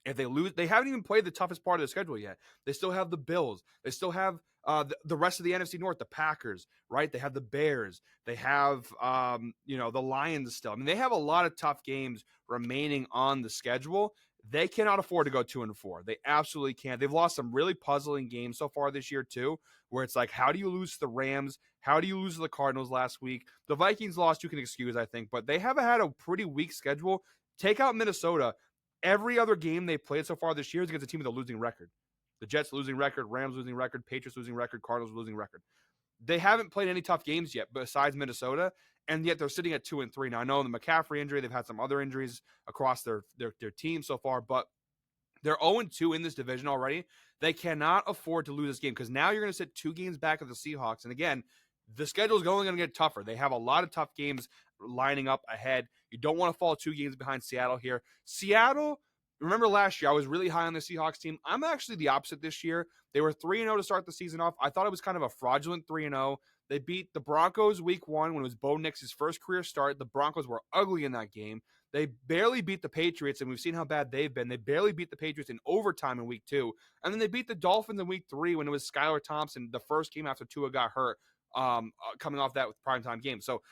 If they lose, they haven't even played the toughest part of the schedule yet. They still have the Bills. They still have the rest of the NFC North, the Packers, right? They have the Bears. They have the Lions still. I mean, they have a lot of tough games remaining on the schedule. They cannot afford to go 2-4. They absolutely can't. They've lost some really puzzling games so far this year too, where it's like, how do you lose to the Rams? How do you lose to the Cardinals last week? The Vikings lost, you can excuse, I think, but they haven't had a pretty weak schedule. Take out Minnesota. Every other game they played so far this year is against a team with a losing record. The Jets losing record, Rams losing record, Patriots losing record, Cardinals losing record. They haven't played any tough games yet besides Minnesota, and yet they're sitting at 2-3. Now, I know the McCaffrey injury, they've had some other injuries across their team so far, but they're 0-2 in this division already. They cannot afford to lose this game because now you're going to sit 2 games back of the Seahawks. And again, the schedule is only going to get tougher. They have a lot of tough games lining up ahead. You don't want to fall 2 games behind Seattle here. Seattle, remember last year, I was really high on the Seahawks team. I'm actually the opposite this year. They were 3-0 to start the season off. I thought it was kind of a fraudulent 3-0. They beat the Broncos week 1 when it was Bo Nix's first career start. The Broncos were ugly in that game. They barely beat the Patriots, and we've seen how bad they've been. They barely beat the Patriots in overtime in week 2. And then they beat the Dolphins in week 3 when it was Skylar Thompson, the first game after Tua got hurt, coming off that with primetime game. So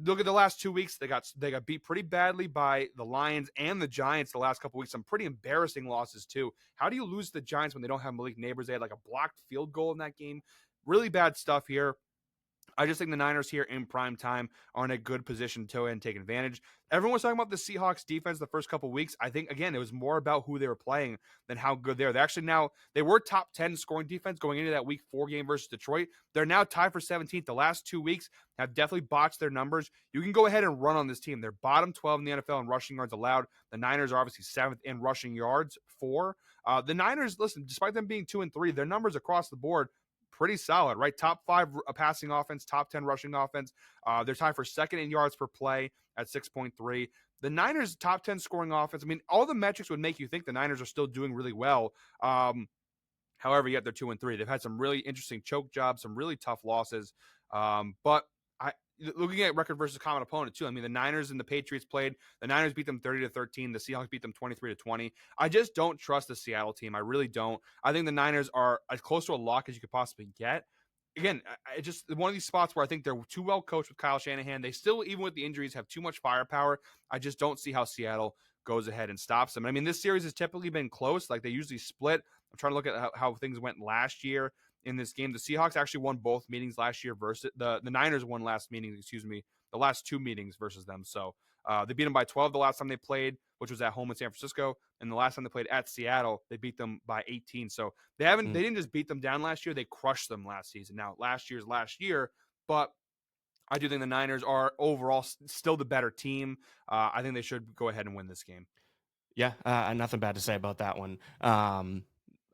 look at the last 2 weeks. They got beat pretty badly by the Lions and the Giants the last couple weeks. Some pretty embarrassing losses, too. How do you lose the Giants when they don't have Malik Neighbors? They had like a blocked field goal in that game. Really bad stuff here. I just think the Niners here in prime time are in a good position to and take advantage. Everyone was talking about the Seahawks defense the first couple of weeks. I think, again, it was more about who they were playing than how good they are. They were top 10 scoring defense going into that week 4 game versus Detroit. They're now tied for 17th. The last 2 weeks have definitely botched their numbers. You can go ahead and run on this team. They're bottom 12 in the NFL in rushing yards allowed. The Niners are obviously 7th in rushing yards for. The Niners, listen, despite them being 2-3, their numbers across the board pretty solid, right? Top 5 passing offense, top 10 rushing offense. They're tied for 2nd in yards per play at 6.3. The Niners' top 10 scoring offense. I mean, all the metrics would make you think the Niners are still doing really well. However, yet they're 2-3. They've had some really interesting choke jobs, some really tough losses. But looking at record versus common opponent too. I mean, the Niners and the Patriots played. The Niners beat them 30-13. The Seahawks beat them 23-20. I just don't trust the Seattle team. I really don't. I think the Niners are as close to a lock as you could possibly get. Again, it's just one of these spots where I think they're too well coached with Kyle Shanahan. They still, even with the injuries, have too much firepower. I just don't see how Seattle goes ahead and stops them. I mean, this series has typically been close. Like, they usually split. I'm trying to look at how things went last year in this game. The Seahawks actually won both meetings last year versus the Niners won the last 2 meetings versus them. So they beat them by 12 the last time they played, which was at home in San Francisco. And the last time they played at Seattle, they beat them by 18. So they didn't just beat them down last year. They crushed them last season. Now, last year, but I do think the Niners are overall still the better team. I think they should go ahead and win this game. Yeah, nothing bad to say about that one.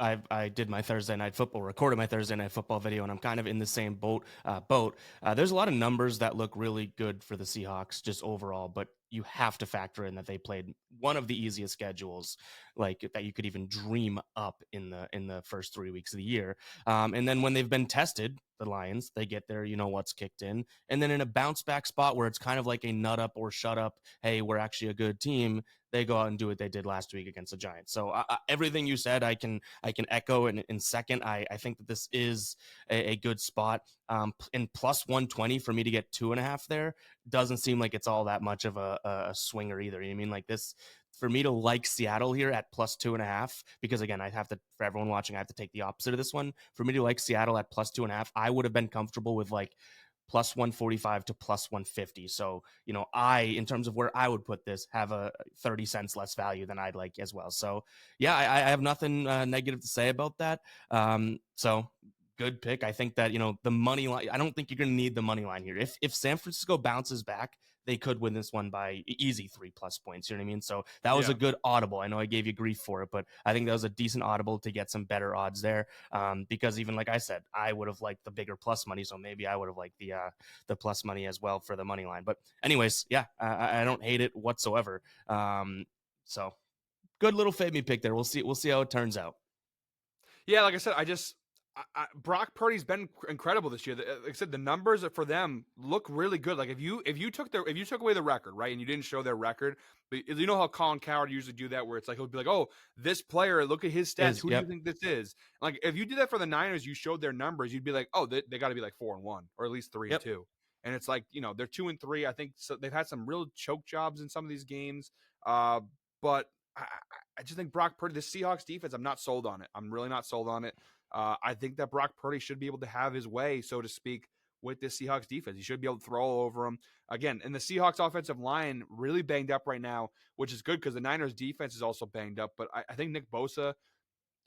I did my Thursday night football, recorded my Thursday night football video, and I'm kind of in the same boat. There's a lot of numbers that look really good for the Seahawks just overall, but you have to factor in that they played one of the easiest schedules like that you could even dream up in the first 3 weeks of the year. And then when they've been tested, the Lions. They get their, what's kicked in. And then in a bounce back spot where it's kind of like a nut up or shut up, hey, we're actually a good team, they go out and do what they did last week against the Giants. So everything you said, I can echo in second. I think that this is a good spot. In plus 120 for me to get 2.5 there doesn't seem like it's all that much of a swinger either. You know what I mean? Like this, for me to like Seattle here at plus 2.5, because again, for everyone watching, I have to take the opposite of this one. For me to like Seattle at plus 2.5, I would have been comfortable with like plus 145 to plus 150. So, in terms of where I would put this, have a 30 cents less value than I'd like as well. So yeah, I have nothing negative to say about that. So good pick. I think that, the money line, I don't think you're going to need the money line here. If San Francisco bounces back, they could win this one by easy 3+ points. You know what I mean? So that was a good audible. I know I gave you grief for it, but I think that was a decent audible to get some better odds there. Because even like I said, I would have liked the bigger plus money. So maybe I would have liked the plus money as well for the money line. But anyways, yeah, I don't hate it whatsoever. So good little fade me pick there. We'll see how it turns out. Yeah, like I said, Brock Purdy's been incredible this year. Like I said, the numbers for them look really good. Like if you took away the record, right, and you didn't show their record, but you know how Colin Cowherd usually do that, where it's like he'll be like, "Oh, this player, look at his stats. Who do you think this is?" Like if you did that for the Niners, you showed their numbers, you'd be like, "Oh, they got to be like 4-1 or at least 3-2." And it's like they're 2-3. I think so. They've had some real choke jobs in some of these games, but I just think Brock Purdy, the Seahawks defense, I'm not sold on it. I'm really not sold on it. I think that Brock Purdy should be able to have his way, so to speak, with this Seahawks defense. He should be able to throw all over him. Again, and the Seahawks offensive line really banged up right now, which is good because the Niners defense is also banged up. But I think Nick Bosa,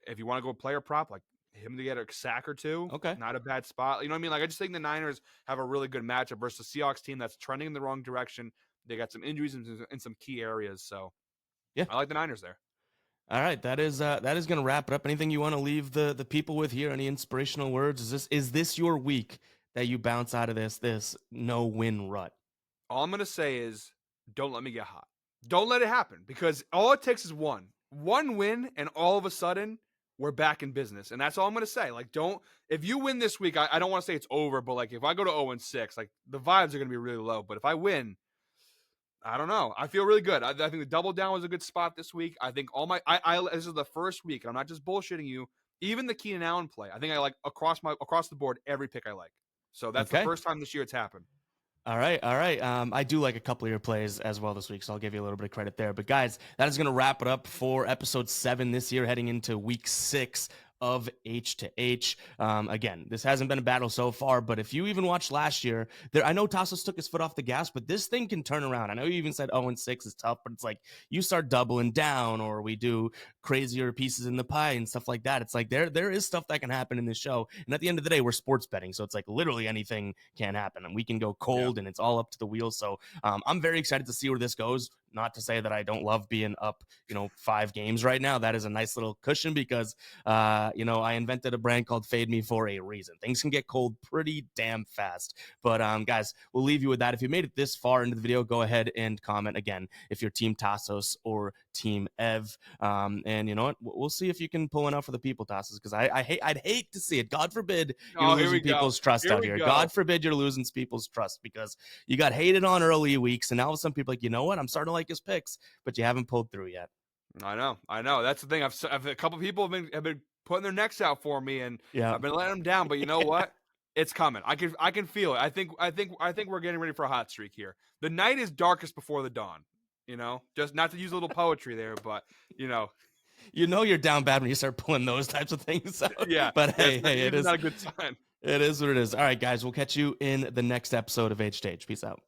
if you want to go player prop, like him to get a sack or two, okay, not a bad spot. You know what I mean? Like I just think the Niners have a really good matchup versus the Seahawks team that's trending in the wrong direction. They got some injuries in some key areas. So yeah, I like the Niners there. All right, that is going to wrap it up. Anything you want to leave the people with here? Any inspirational words? Is this your week that you bounce out of this no win rut? All I'm going to say is don't let me get hot. Don't let it happen, because all it takes is one win, and all of a sudden we're back in business. And that's all I'm going to say. Like, if you win this week, I don't want to say it's over, but like if I go to 0-6, like the vibes are going to be really low. But if I win, I don't know. I feel really good. I think the double down was a good spot this week. I think this is the first week, and I'm not just bullshitting you. Even the Keenan Allen play, I think I like across the board every pick I like. So that's the first time this year it's happened. All right. I do like a couple of your plays as well this week, so I'll give you a little bit of credit there. But guys, that is going to wrap it up for episode 7 this year, heading into week 6 of H2H. Again, this hasn't been a battle so far, but if you even watched last year, I know Tasos took his foot off the gas, but this thing can turn around. I know you even said 0-6 is tough, but it's like you start doubling down, or we do crazier pieces in the pie and stuff like that. It's like there is stuff that can happen in this show. And at the end of the day, we're sports betting, so it's like literally anything can happen, and we can go cold, and it's all up to the wheel. So I'm very excited to see where this goes. Not to say that I don't love being up, 5 games right now. That is a nice little cushion because, I invented a brand called Fade Me for a reason. Things can get cold pretty damn fast. But, guys, we'll leave you with that. If you made it this far into the video, go ahead and comment again if you're Team Tasos or Team Ev. And you know what? We'll see if you can pull one out for the people, Tasos, because I'd hate to see it. God forbid you're losing people's trust out here. God forbid you're losing people's trust because you got hated on early weeks, and now some people are like, you know what? I'm starting to like his picks, but you haven't pulled through yet. I know. That's the thing. I've a couple of people have been putting their necks out for me, and I've been letting them down. But you know what? It's coming. I can feel it. I think we're getting ready for a hot streak here. The night is darkest before the dawn. Just not to use a little poetry there, but you're down bad when you start pulling those types of things out. Yeah, but hey, it is not a good sign. It is what it is. All right, guys, we'll catch you in the next episode of H2H. Peace out.